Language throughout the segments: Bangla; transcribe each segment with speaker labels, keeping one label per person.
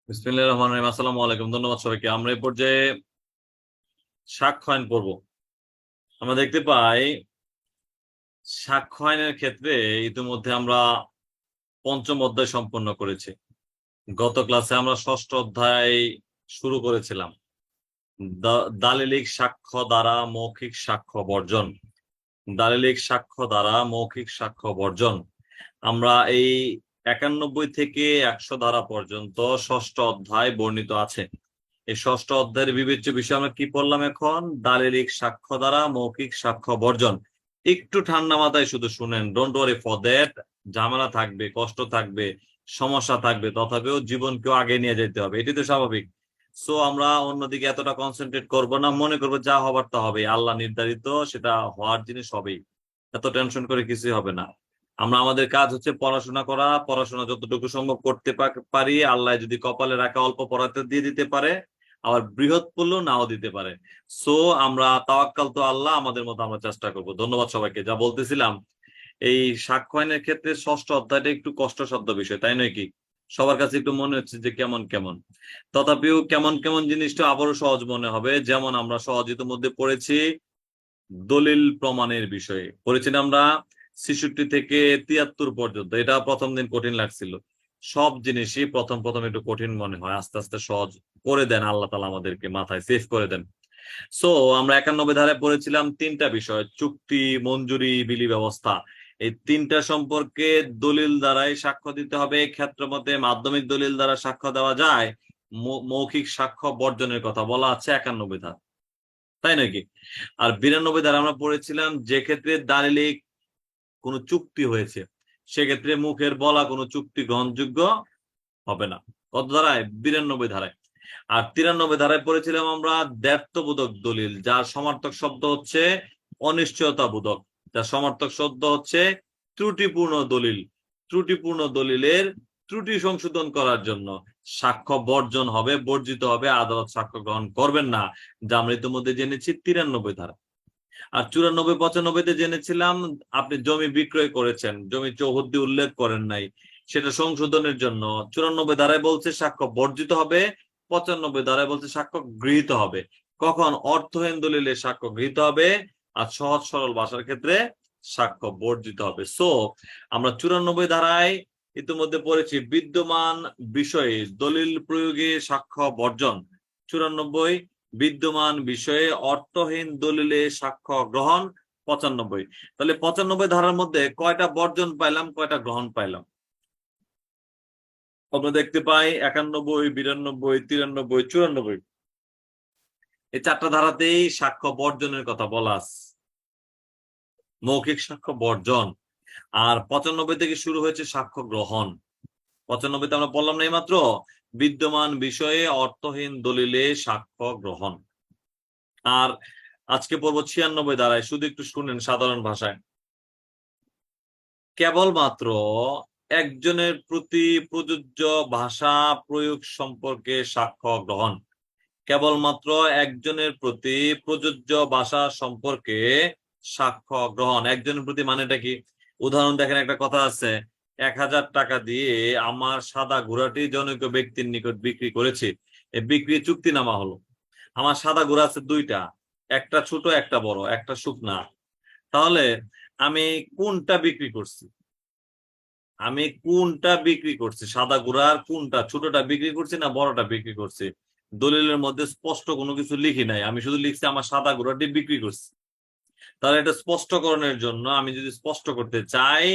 Speaker 1: বিসমিল্লাহির রহমানির রহিম। আসসালামু আলাইকুম। ধন্যবাদ সবাইকে। আমরা এই পর্যায়ে সাক্ষ্য আইন পড়ব। আমরা দেখতে পাই সাক্ষ্য আইনের ক্ষেত্রে ইতিমধ্যে আমরা পঞ্চম অধ্যায় সম্পন্ন করেছি। গত ক্লাসে আমরা ষষ্ঠ অধ্যায় শুরু করেছিলাম। দালিলিক সাক্ষ্য দ্বারা মৌখিক সাক্ষ্য বর্জন। দালিলিক সাক্ষ্য দ্বারা মৌখিক সাক্ষ্য বর্জন। আমরা এই 91 থেকে 100 ধারা পর্যন্ত ষষ্ঠ অধ্যায় বর্ণিত আছে। এই ষষ্ঠ অধ্যায়ের বিবেচ্য বিষয় আমরা কি পড়লাম এখন? দালিলিক সাক্ষ্য দ্বারা মৌখিক সাক্ষ্য বর্জন। একটু ঠান্ডা মাথায় শুধু শুনেন, ডোন্ট ওয়ারি ফর দ্যাট। ঝামেলা থাকবে, কষ্ট থাকবে, সমস্যা থাকবে, তথাপিও জীবনকেও আগে নিয়ে যেতে হবে, এটি তো স্বাভাবিক। সো আমরা অন্যদিকে এতটা কনসেন্ট্রেট করব না, মনে করবো যা হবার তা হবে, আল্লাহ নির্ধারিত, সেটা হওয়ার জিনিস হবেই, এত টেনশন করে কিছুই হবে না। আমরা আমাদের কাজ হচ্ছে পড়াশোনা করা, পড়াশোনা যতটুকু সম্ভব করতে পারি, আল্লাহ যদি কপালে রাখা অল্প পড়াতে দিয়ে দিতে পারে, আবার বৃহৎ পড়লেও নাও দিতে পারে। সো আমরা তাওয়াক্কাল তো আল্লাহ, আমাদের মতো আমরা চেষ্টা করব। ধন্যবাদ সবাইকে। যা বলতেছিলাম, এই সাক্ষ্য আইনের ক্ষেত্রে ষষ্ঠ অধ্যায়টা একটু কষ্টসাধ্য বিষয়, তাই নয় কি? সবার কাছে একটু মনে হচ্ছে যে কেমন কেমন, তথাপিও কেমন কেমন জিনিসটা আবারও সহজ মনে হবে। যেমন আমরা সহজ ইতিমধ্যে পড়েছি দলিল প্রমাণের বিষয়ে, পড়েছি আমরা 66 থেকে 73 পর্যন্ত। এটা প্রথম দিন কঠিন লাগছিল। সব জিনিসই প্রথম প্রথম একটু কঠিন মনে হয়, আস্তে আস্তে সহজ করে দেন আল্লাহ তাআলা, আমাদেরকে মাথায় সেভ করে দেন। সো আমরা 91 ধারায় পড়েছিলাম তিনটা বিষয়: চুক্তি, মঞ্জুরি, বিলি ব্যবস্থা। এই তিনটা সম্পর্কে দলিল দ্বারাই সাক্ষ্য দিতে হবে। ক্ষেত্রমতে মাধ্যমিক দলিল দ্বারা সাক্ষ্য দেওয়া যায়, মৌখিক সাক্ষ্য বর্জনের কথা বলা আছে 91 ধারা, তাই নাকি? আর 92 ধারা আমরা পড়েছিলাম যে ক্ষেত্রে দালিলিক কোনো চুক্তি হয়েছে, সেক্ষেত্রে মুখের বলা কোনো চুক্তি গ্রহণযোগ্য হবে না। কত ধারায়? 92 ধারায়। আর 93 ধারায় পড়েছিলাম আমরা দ্ব্যর্থবোধক দলিল, যার সমার্থক শব্দ হচ্ছে অনিশ্চয়তা বোধক, যার সমার্থক শব্দ হচ্ছে ত্রুটিপূর্ণ দলিল। ত্রুটিপূর্ণ দলিলের ত্রুটি সংশোধন করার জন্য সাক্ষ্য বর্জন হবে, বর্জিত হবে, আদালত সাক্ষ্য গ্রহণ করবেন না, যা আমরা ইতিমধ্যে জেনেছি 93 ধারা। আর 94 95-তে জেনেছিলাম আপনি জমি বিক্রয় করেছেন, জমি চৌহদ্দি উল্লেখ করেন নাই, সেটা সংশোধনের জন্য 94 ধারায় বলছে সাক্ষ্য বর্জিত হবে, 95 ধারায় বলছে সাক্ষ্য গৃহীত হবে। কখন? অর্থহীন দলিলে সাক্ষ্য গৃহীত হবে, আর সহজ সরল ভাষার ক্ষেত্রে সাক্ষ্য বর্জিত হবে। সো আমরা 94 ধারায় ইতিমধ্যে পড়েছি বিদ্যমান বিষয়ে দলিল প্রয়োগে সাক্ষ্য বর্জন। 94 বিদ্যমান বিষয়ে অর্থহীন দলিলে সাক্ষ্য গ্রহণ। 95। তাহলে 95 ধারার মধ্যে কয়টা বর্জন পাইলাম, কয়টা গ্রহণ পাইলাম? আমরা দেখতে পাই 91, 92, 93, 94, এই চারটা ধারাতেই সাক্ষ্য বর্জনের কথা বলা আছে, মৌখিক সাক্ষ্য বর্জন। আর 95 থেকে শুরু হয়েছে সাক্ষ্য গ্রহণ। 95-তে আমরা বললাম না এইমাত্র, বিদ্যমান বিষয়ে অর্থহীন দলিলে সাক্ষ্য গ্রহণ। আর আজকে পড়বো 96 ধারায়, শুধু একটু শুনেন সাধারণ ভাষায়। কেবলমাত্র একজনের প্রতি প্রযোজ্য ভাষা প্রয়োগ সম্পর্কে সাক্ষ্য গ্রহণ। কেবলমাত্র একজনের প্রতি প্রযোজ্য ভাষা সম্পর্কে সাক্ষ্য গ্রহণ। একজনের প্রতি মানেটা কি? উদাহরণ দেখেন, একটা কথা আছে, 1000 টাকা দিয়ে আমার সাদা ঘোড়াটি জনৈক ব্যক্তির নিকট বিক্রি করেছি। এই বিক্রি চুক্তিনামা হলো। আমার সাদা ঘোড়া আছে দুইটা, একটা ছোট একটা বড়, একটা শুকনা। তাহলে আমি কোনটা বিক্রি করছি? আমি কোনটা বিক্রি করছি? সাদা ঘোড়ার কোনটা? ছোটটা বিক্রি করছি না বড়টা বিক্রি করছি? দলিলের মধ্যে স্পষ্ট কোনো কিছু লিখি নাই, আমি শুধু লিখছি আমার সাদা ঘোড়াটি বিক্রি করছি। তাহলে এটা স্পষ্টকরণের জন্য, আমি যদি স্পষ্ট করতে চাই,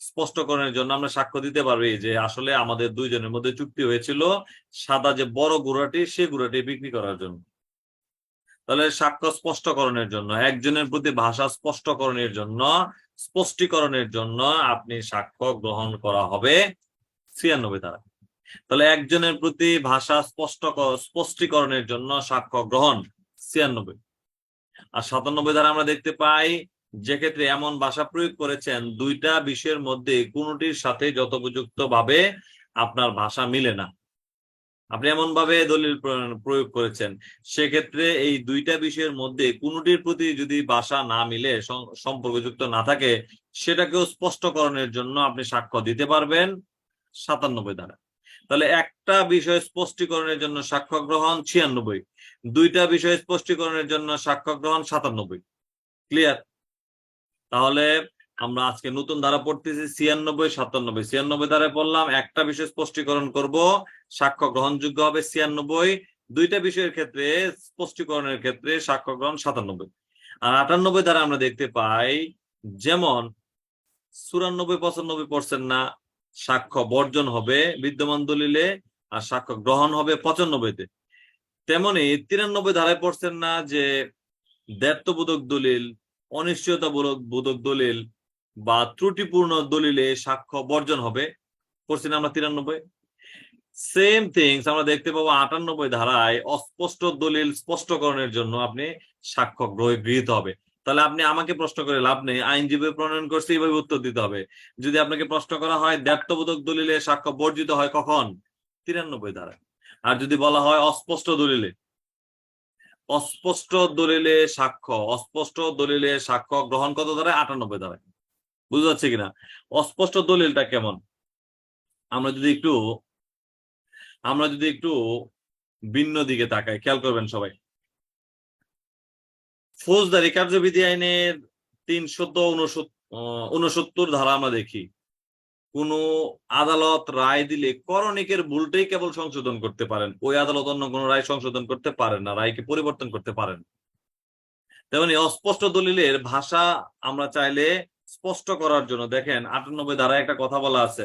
Speaker 1: স্পষ্টকরণের জন্য আমরা সাক্ষ্য দিতে পারবি যে আসলে আমাদের দুইজনের মধ্যে চুক্তি হয়েছিল সাদা যে বড় ঘোড়াটি, সেই ঘোড়াটি বিক্রি করার জন্য। তাহলে সাক্ষ্য স্পষ্টকরণের জন্য, একজনের প্রতি ভাষা স্পষ্টকরণের জন্য, স্পষ্টীকরণের জন্য আপনি সাক্ষ্য গ্রহণ করা হবে 96 ধারা। তাহলে একজনের প্রতি ভাষা স্পষ্টীকরণের জন্য সাক্ষ্য গ্রহণ 96। আর 97 ধারা আমরা দেখতে পাই যে ক্ষেত্রে এমন ভাষা প্রয়োগ করেছেন দুইটা বিষয়ের মধ্যে কোনটির সাথে যথোপযুক্ত ভাবে আপনার ভাষা মিলে না, আপনি এমন ভাবে দলিল প্রয়োগ করেছেন, সেক্ষেত্রে এই দুইটা বিষয়ের মধ্যে কোনটির প্রতি যদি ভাষা না মিলে, সম্পর্কযুক্ত না থাকে, সেটাকেও স্পষ্টকরণের জন্য আপনি সাক্ষ্য দিতে পারবেন 97 ধারা। তাহলে একটা বিষয় স্পষ্টীকরণের জন্য সাক্ষ্য গ্রহণ 96, দুইটা বিষয় স্পষ্টীকরণের জন্য সাক্ষ্য গ্রহণ 97। ক্লিয়ার? তাহলে আমরা আজকে নতুন ধারা পড়তেছি 96, 97। 96 ধারায় পড়লাম একটা বিষয় স্পষ্টীকরণ করব, সাক্ষ্য গ্রহণযোগ্য হবে 96। দুইটা বিষয়ের ক্ষেত্রে স্পষ্টীকরণের ক্ষেত্রে সাক্ষ্য গ্রহণ 97। আর 98 ধারা আমরা দেখতে পাই, যেমন 94, 95% না, সাক্ষ্য বর্জন হবে বিদ্যমান দলিলে আর সাক্ষ্য গ্রহণ হবে 95-তে। তেমনি 93 ধারায় পড়ছেন না যে দ্ব্যর্থবোধক দলিল, অনিশ্চয়তা বোধক দলিল বা ত্রুটিপূর্ণ দলিলে সাক্ষ্য বর্জন হবে, পড়ছি না আমরা 93। সেম থিংস আমরা দেখতে পাবো 98 ধারায় অস্পষ্ট দলিল স্পষ্টকরণের জন্য আপনি সাক্ষ্য গৃহীত হবে। তাহলে আপনি আমাকে প্রশ্ন করে লাভ নেই, আইনজীবী প্রণয়ন করছে এইভাবে উত্তর দিতে হবে। যদি আপনাকে প্রশ্ন করা হয় দ্ব্যর্থবোধক দলিলে সাক্ষ্য বর্জিত হয় কখন, 93 ধারায়। আর যদি বলা হয় অস্পষ্ট দলিলে, অস্পষ্ট দলিলে সাক্ষ্য গ্রহণ কত ধারায়, 98 ধারায়। বুঝতে পারছি কিনা? অস্পষ্ট দলিলটা কেমন, আমরা যদি একটু ভিন্ন দিকে তাকাই, খেয়াল করবেন সবাই। ফৌজদারি কার্যবিধি আইনের 369 ধারা আমরা দেখি, কোন আদালত রায় দিলে করণিকের ভুলটাই কেবল সংশোধন করতে পারেন, ওই আদালত অন্য কোন রায় সংশোধন করতে পারেন না, রায়কে পরিবর্তন করতে পারেন। তেমনি অস্পষ্ট দলিলের ভাষা আমরা চাইলে স্পষ্ট করার জন্য, দেখেন 98 ধারায় একটা কথা বলা আছে,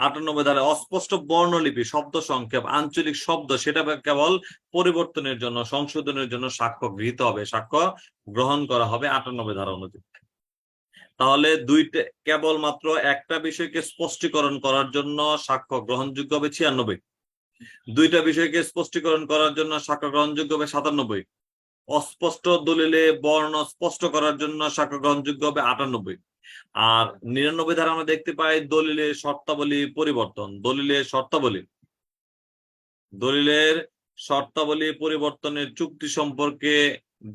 Speaker 1: 98 ধারায় অস্পষ্ট বর্ণলিপি, শব্দ সংক্ষেপ, আঞ্চলিক শব্দ, সেটা কেবল পরিবর্তনের জন্য, সংশোধনের জন্য সাক্ষ্য গৃহীত হবে, সাক্ষ্য গ্রহণ করা হবে 98 ধারা অনুযায়ী। তাহলে কেবলমাত্র একটা বিষয়কে স্পষ্টীকরণ করার জন্য সাক্ষ্য গ্রহণযোগ্য হবে 96, দুইটা বিষয়কে স্পষ্টীকরণ করার জন্য সাক্ষ্য গ্রহণযোগ্য হবে 97, অস্পষ্ট দলিলে বর্ণ স্পষ্ট করার জন্য সাক্ষ্য গ্রহণযোগ্য হবে 98। আর 99 ধারা আমরা দেখতে পাই দলিলের শর্তাবলী পরিবর্তন, দলিলের শর্তাবলী পরিবর্তনের চুক্তি সম্পর্কে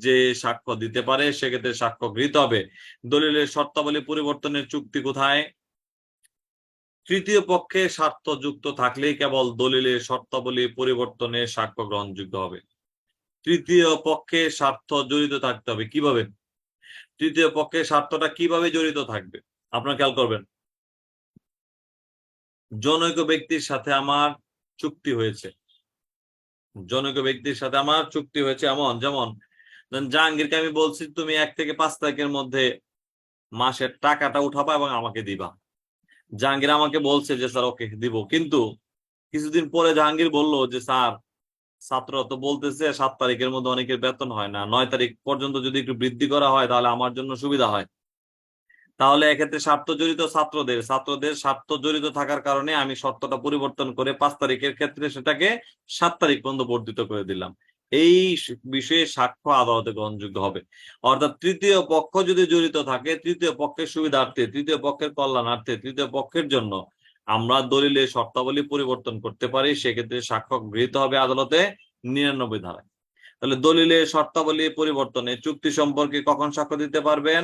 Speaker 1: যে সাক্ষ্য দিতে পারে সেক্ষেত্রে সাক্ষ্য গৃহীত হবে। দলিলের শর্তাবলী পরিবর্তনের চুক্তি কোথায়, তৃতীয় পক্ষে স্বার্থ যুক্ত থাকলেই কেবল দলিলের শর্তাবলী পরিবর্তনের সাক্ষ্য গ্রহণযোগ্য হবে। তৃতীয় পক্ষে স্বার্থ জড়িত থাকতে হবে। কিভাবে তৃতীয় পক্ষের স্বার্থটা কিভাবে জড়িত থাকবে, আপনারা খেয়াল করবেন। জনৈক ব্যক্তির সাথে আমার চুক্তি হয়েছে, এমন যেমন জাহাঙ্গীরকে আমি বলছি তুমি 1 থেকে 5 তারিখের মধ্যে মাসের টাকাটা উঠাবা এবং আমাকে দিবা। জাহাঙ্গীর আমাকে বলছে যে স্যার ওকে দিব, কিন্তু কিছুদিন পরে জাহাঙ্গীর বলল যে স্যার ছাত্র তো বলতেছে 7 তারিখের মধ্যে অনেকের বেতন হয় না, 9 তারিখ পর্যন্ত যদি একটু বৃদ্ধি করা হয় তাহলে আমার জন্য সুবিধা হয়। তাহলে এক্ষেত্রে স্বার্থ জড়িত ছাত্রদের স্বার্থ জড়িত থাকার কারণে আমি শর্তটা পরিবর্তন করে 5 তারিখের ক্ষেত্রে সেটাকে 7 তারিখ পর্যন্ত বর্ধিত করে দিলাম। এই বিষয়ে সাক্ষ্য আদালতে গ্রহণযোগ্য হবে। অর্থাৎ তৃতীয় পক্ষ যদি জড়িত থাকে, তৃতীয় পক্ষের সুবিধার্থে, তৃতীয় পক্ষের কল্যাণার্থে, তৃতীয় পক্ষের জন্য আমরা দলিলের শর্তাবলী পরিবর্তন করতে পারি, সেক্ষেত্রে সাক্ষ্য গৃহীত হবে আদালতে 99 ধারায়। তাহলে দলিলের শর্তাবলী পরিবর্তনে চুক্তি সম্পর্কে কখন সাক্ষ্য দিতে পারবেন,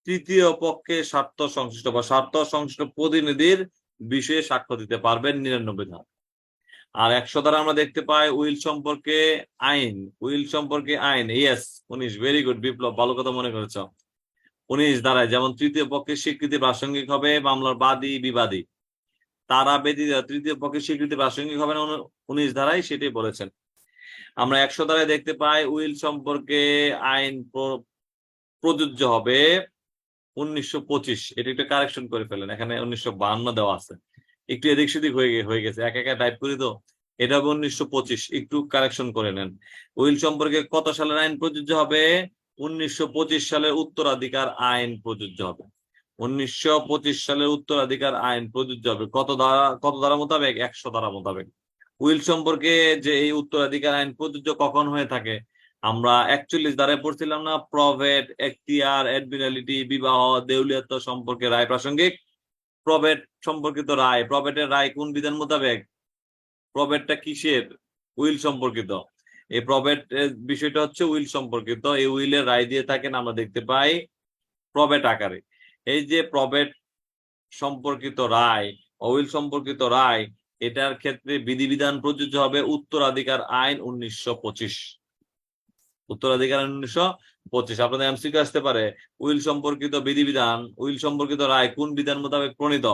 Speaker 1: তৃতীয় পক্ষে স্বার্থ সংশ্লিষ্ট বা স্বার্থ সংশ্লিষ্ট প্রতিনিধির বিষয়ে সাক্ষ্য দিতে পারবেন 99 ধারা। আর 100 ধারা আমরা দেখতে পাই উইল সম্পর্কে আইন, ইয়েস 19, ভেরি গুড বিপ্লব, ভালো কথা মনে করেছ। 19 ধারায় যেমন তৃতীয় পক্ষের স্বীকৃতি প্রাসঙ্গিক হবে মামলার বাদী বিবাদী, তারা ব্যতীত তৃতীয় পক্ষের স্বীকৃতি প্রাসঙ্গিক হবে না, 19 ধারায় সেটাই বলেছেন। আমরা 100 ধারায় দেখতে পাই উইল সম্পর্কে আইন প্রযোজ্য হবে 1925, এটা একটু কারেকশন করে ফেলেন, এখানে 1952 দেওয়া আছে, একটু এদিক সেদিক হয়ে গেছে, একা টাইপ করি তো, এটা হবে 1925, একটু কারেকশন করে নেন। উইল সম্পর্কে কত সালের আইন প্রযোজ্য হবে, 1925 সালের উত্তরাধিকার আইন প্রযোজ্য হবে। 1925 সালের উত্তরাধিকার আইন প্রযোজ্য হবে কত ধারা মোতাবেক, 100 ধারা মোতাবেক। উইল সম্পর্কে যে এই উত্তরাধিকার আইন প্রযোজ্য কখন হয়ে থাকে, আমরা 41 ধারায় পড়ছিলাম না, প্রভেট, এখতিয়ার, এডমিনালিটি, বিবাহ, দেউলিয়াত্ব সম্পর্কে রায় প্রাসঙ্গিক। প্রভেট সম্পর্কিত রায়, প্রভেটের রায় কোন বিধান মোতাবেক, প্রভেটটা কিসের, উইল সম্পর্কিত, এই প্রভেট বিষয়টা হচ্ছে উইল সম্পর্কিত, এই উইলের রায় দিয়ে থাকেন আমরা দেখতে পাই প্রভেট আকারে। এই যে প্রভেট সম্পর্কিত রায় উইল সম্পর্কিত রায়, এটার ক্ষেত্রে বিধিবিধান প্রযোজ্য হবে উত্তরাধিকার আইন 1925। উত্তরাধিকার আইন 1925। আপনাদের এমসিকিউ আসতে পারে উইল সম্পর্কিত বিধিবিধান, উইল সম্পর্কিত রায় কোন বিধান মোতাবেক প্রণীত?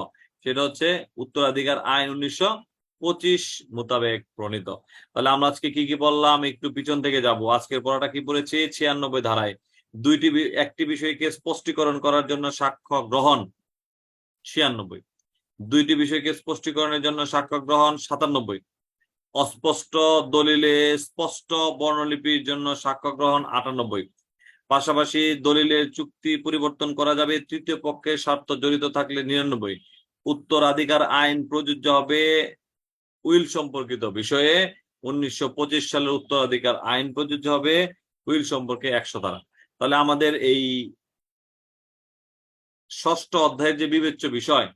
Speaker 1: সেটা হচ্ছে উত্তরাধিকার আইন 1925 মোতাবেক প্রণীত। তাহলে আমরা আজকে কি কি বললাম, একটু পিছন থেকে যাব। আজকের পড়াটা কি পড়েছি? 96 ধারায় একটি বিষয়কে স্পষ্টীকরণ করার জন্য সাক্ষ্য গ্রহণ 96, দুইটি বিষয়কে স্পষ্টীকরণের জন্য সাক্ষ্য গ্রহণ 97, অস্পষ্ট দলিলে স্পষ্ট বর্ণলিপির জন্য সাক্ষ্য গ্রহণ 98, পাশাপাশি দলিলের চুক্তি পরিবর্তন করা যাবে তৃতীয় পক্ষের স্বার্থ জড়িত থাকলে 99, উত্তরাধিকার আইন প্রযোজ্য হবে উইল সম্পর্কিত বিষয়ে 1925 সালের উত্তরাধিকার আইন প্রযোজ্য হবে উইল সম্পর্কে 100 ধারা। তাহলে আমাদের এই ষষ্ঠ অধ্যায়ের যে বিবেচ্য বিষয়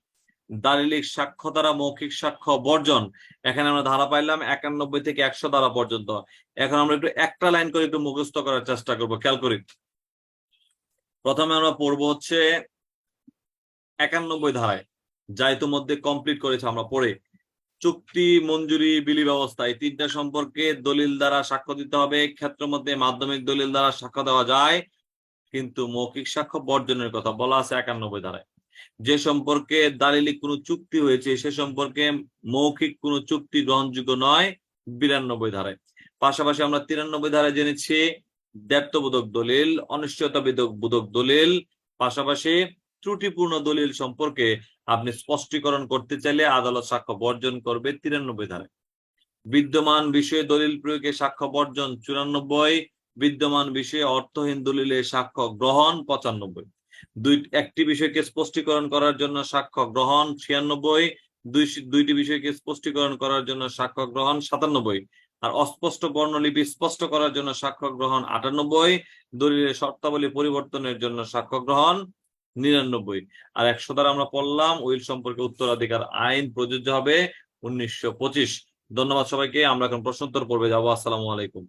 Speaker 1: দালিলিক সাক্ষ্য দ্বারা মৌখিক সাক্ষ্য বর্জন, এখানে আমরা ধারা পাইলাম 91 থেকে 100 ধারা পর্যন্ত। এখন আমরা একটু একটা লাইন করে একটু মুখস্থ করার চেষ্টা করবো, খেয়াল করি। প্রথমে আমরা পড়বো হচ্ছে 91 ধারায়, যা ইতিমধ্যে কমপ্লিট করেছে আমরা পড়ে। চুক্তি, মঞ্জুরি, বিলি ব্যবস্থা, এই তিনটা সম্পর্কে দলিল দ্বারা সাক্ষ্য দিতে হবে। ক্ষেত্র মধ্যে মাধ্যমিক দলিল দ্বারা সাক্ষ্য দেওয়া যায়, কিন্তু মৌখিক সাক্ষ্য বর্জনের কথা বলা আছে 91 ধারায়। যে সম্পর্কে দালিলিক কোনো চুক্তি হয়েছে সে সম্পর্কে মৌখিক কোনো চুক্তি গ্রহণযোগ্য নয় 92 ধারায়। পাশাপাশি আমরা 93 ধারায় জেনেছি দ্ব্যর্থবোধক দলিল, অনিশ্চয়তা বোধক দলিল, পাশাপাশি ত্রুটিপূর্ণ দলিল সম্পর্কে আপনি স্পষ্টীকরণ করতে চাইলে আদালত সাক্ষ্য বর্জন করবে 93 ধারায়। বিদ্যমান বিষয়ে দলিল প্রয়োগে সাক্ষ্য বর্জন 94, বিদ্যমান বিষয়ে অর্থহীন দলিলে সাক্ষ্য গ্রহণ 95, একটি বিষয়কে স্পষ্টীকরণ করার জন্য সাক্ষ্য গ্রহণ 96, দুইটি বিষয়কে স্পষ্টীকরণ করার জন্য সাক্ষ্য গ্রহণ 97, আর অস্পষ্ট বর্ণলিপি স্পষ্ট করার জন্য সাক্ষ্য গ্রহণ 98, দলিলের শর্তাবলী পরিবর্তনের জন্য সাক্ষ্য গ্রহণ 99। আর 100 ধারা আমরা পড়লাম উইল সম্পর্কে উত্তরাধিকার আইন প্রযোজ্য হবে 1925। ধন্যবাদ সবাইকে। আমরা এখন প্রশ্নোত্তর পর্বে যাবো। আসসালামু আলাইকুম।